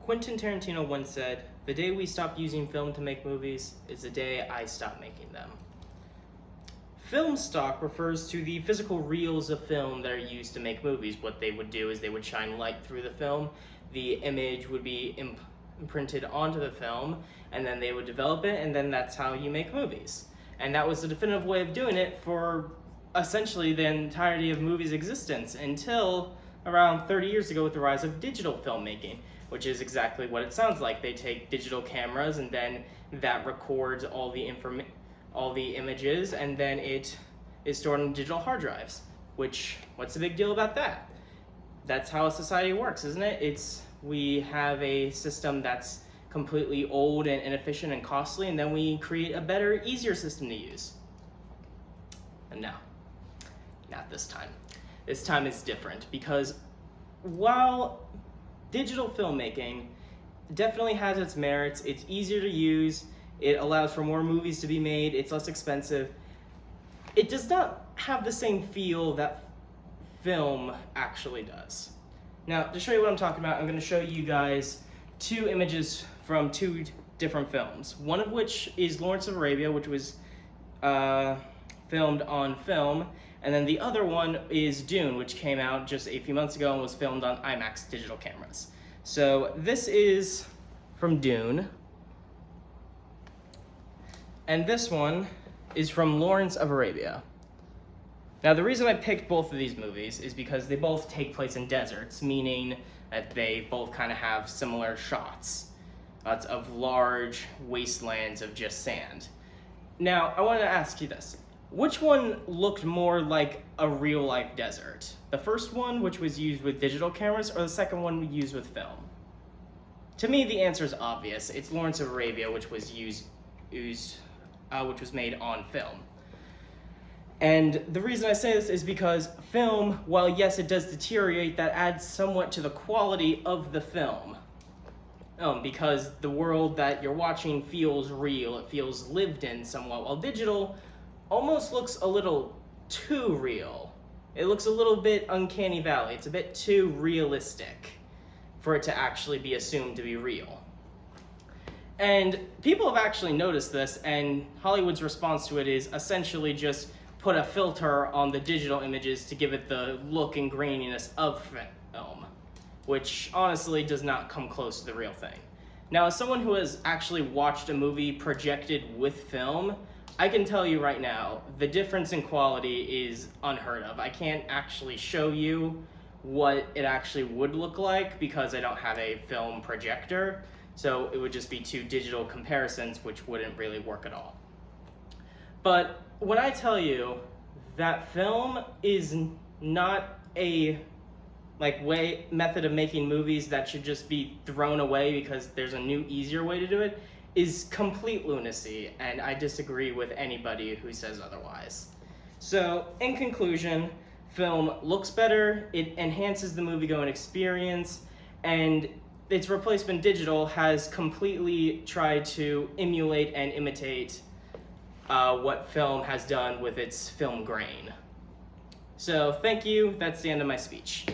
Quentin Tarantino once said, "The day we stop using film to make movies is the day I stop making them." Film stock refers to the physical reels of film that are used to make movies. What they would do is they would shine light through the film, the image would be imprinted onto the film, and then they would develop it, and then that's how you make movies. And that was the definitive way of doing it for essentially the entirety of movies' existence until around 30 years ago with the rise of digital filmmaking, which is exactly what it sounds like. They take digital cameras and then that records all the images, and then it is stored on digital hard drives. What's the big deal about that? That's how a society works, isn't it? We have a system that's completely old and inefficient and costly, and then we create a better, easier system to use. And now, not this time. This time is different, because while digital filmmaking definitely has its merits, it's easier to use, it allows for more movies to be made, it's less expensive, it does not have the same feel that film actually does. Now, to show you what I'm talking about, I'm going to show you guys two images from two different films. One of which is Lawrence of Arabia, which was filmed on film, and then the other one is Dune, which came out just a few months ago and was filmed on IMAX digital cameras. So this is from Dune, and this one is from Lawrence of Arabia. Now, the reason I picked both of these movies is because they both take place in deserts, meaning that they both kind of have similar shots of large wastelands of just sand. Now, I want to ask you this. Which one looked more like a real-life desert? The first one, which was used with digital cameras, or the second one used with film? To me, the answer is obvious. It's Lawrence of Arabia, which was which was made on film. And the reason I say this is because film, while yes, it does deteriorate, that adds somewhat to the quality of the film. Because the world that you're watching feels real, it feels lived in somewhat, while digital almost looks a little too real. It looks a little bit uncanny valley. It's a bit too realistic for it to actually be assumed to be real. And people have actually noticed this, and Hollywood's response to it is essentially just put a filter on the digital images to give it the look and graininess of film, which honestly does not come close to the real thing. Now, as someone who has actually watched a movie projected with film, I can tell you right now, the difference in quality is unheard of. I can't actually show you what it actually would look like because I don't have a film projector, so it would just be two digital comparisons, which wouldn't really work at all. But when I tell you that film is not a method of making movies that should just be thrown away because there's a new, easier way to do it, is complete lunacy, and I disagree with anybody who says otherwise. So, in conclusion, film looks better, it enhances the movie-going experience, and its replacement digital has completely tried to emulate and imitate what film has done with its film grain. So, thank you, that's the end of my speech.